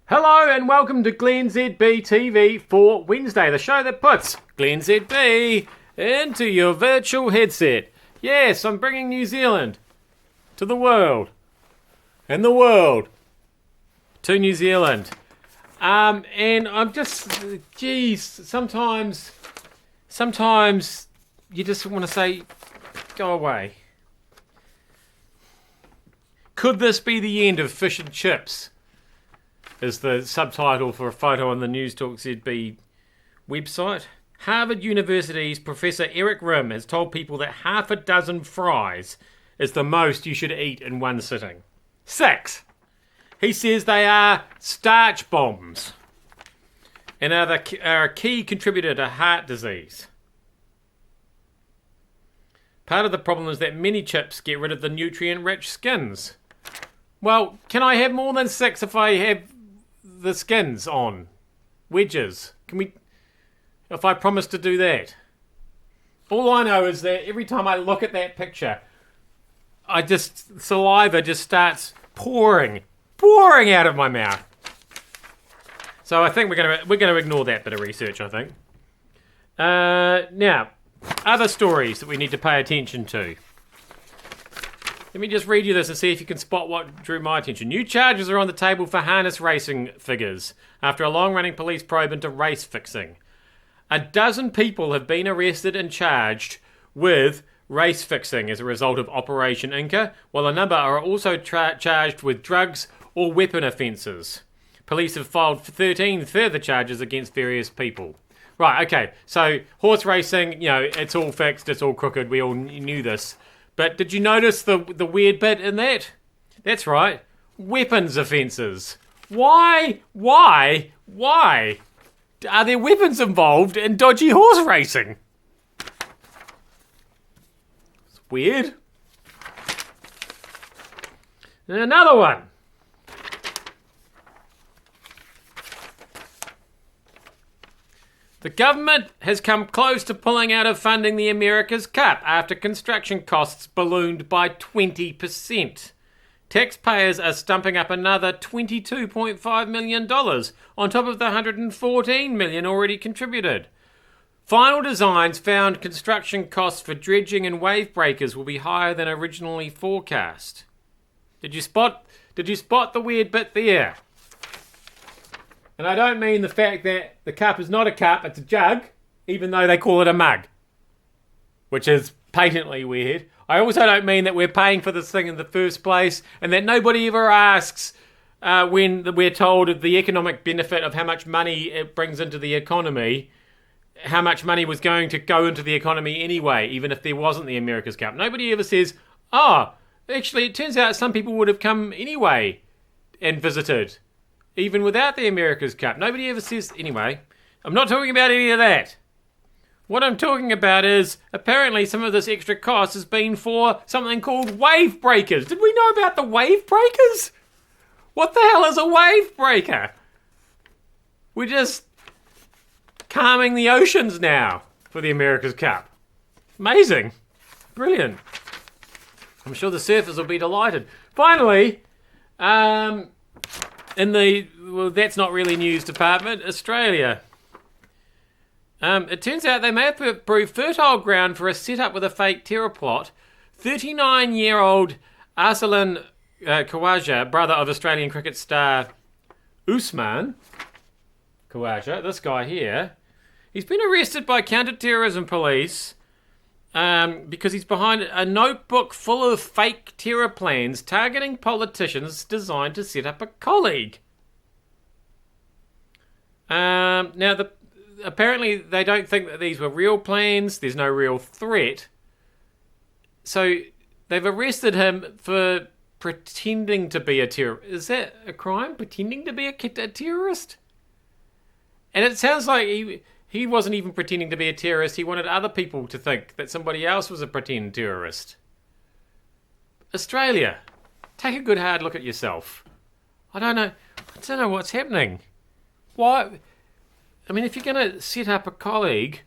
Hello and welcome to glennzb TV for Wednesday, the show that puts glennzb into your virtual headset. Yes, I'm bringing New Zealand to the world, and the world to New Zealand. And I'm just, geez, sometimes you just want to say, go away. Could this be the end of fish and chips? Is the subtitle for a photo on the News Talk ZB website. Harvard University's Professor Eric Rim has told people that half a dozen fries is the most you should eat in one sitting. 6. He says they are starch bombs and are a key contributor to heart disease. Part of the problem is that many chips get rid of the nutrient-rich skins. Well, can I have more than 6 if I have the skins on? Wedges. Can we, if I promise to do that? All I know is that every time I look at that picture, saliva just starts pouring out of my mouth. So I think we're gonna ignore that bit of research, I think. Now, other stories that we need to pay attention to. Let me just read you this and see if you can spot what drew my attention. New charges are on the table for harness racing figures after a long-running police probe into race fixing. 12 people have been arrested and charged with race fixing as a result of Operation Inca, while a number are also charged with drugs or weapon offences. Police have filed 13 further charges against various people. Right, okay, so horse racing, it's all fixed, it's all crooked, we all knew this. But did you notice the weird bit in that? That's right. Weapons offences. Why are there weapons involved in dodgy horse racing? It's weird. And another one. The government has come close to pulling out of funding the America's Cup after construction costs ballooned by 20%. Taxpayers are stumping up another $22.5 million on top of the $114 million already contributed. Final designs found construction costs for dredging and wave breakers will be higher than originally forecast. Did you spot the weird bit there? And I don't mean the fact that the cup is not a cup, it's a jug, even though they call it a mug, which is patently weird. I also don't mean that we're paying for this thing in the first place and that nobody ever asks when we're told of the economic benefit of how much money it brings into the economy, how much money was going to go into the economy anyway, even if there wasn't the America's Cup. Nobody ever says, actually, it turns out some people would have come anyway and visited, even without the America's Cup. Nobody ever says... Anyway, I'm not talking about any of that. What I'm talking about is, apparently some of this extra cost has been for something called wave breakers. Did we know about the wave breakers? What the hell is a wave breaker? We're just calming the oceans now for the America's Cup. Amazing. Brilliant. I'm sure the surfers will be delighted. Finally, that's not really news department, Australia. It turns out they may have proved fertile ground for a setup with a fake terror plot. 39-year-old Arsalan Khawaja, brother of Australian cricket star Usman Khawaja, this guy here, he's been arrested by counter-terrorism police because he's behind a notebook full of fake terror plans targeting politicians designed to set up a colleague. Apparently they don't think that these were real plans. There's no real threat. So they've arrested him for pretending to be a terrorist. Is that a crime? Pretending to be a terrorist? And it sounds like he wasn't even pretending to be a terrorist. He wanted other people to think that somebody else was a pretend terrorist. Australia, take a good hard look at yourself. I don't know what's happening. Why? I mean, if you're going to set up a colleague,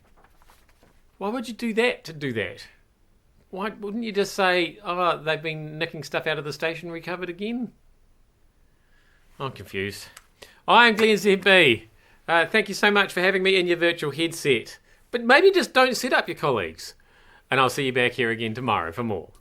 why would you do that to do that? Why wouldn't you just say, they've been nicking stuff out of the stationery cupboard again? I'm confused. I'm glennzb. Thank you so much for having me in your virtual headset. But maybe just don't set up your colleagues. And I'll see you back here again tomorrow for more.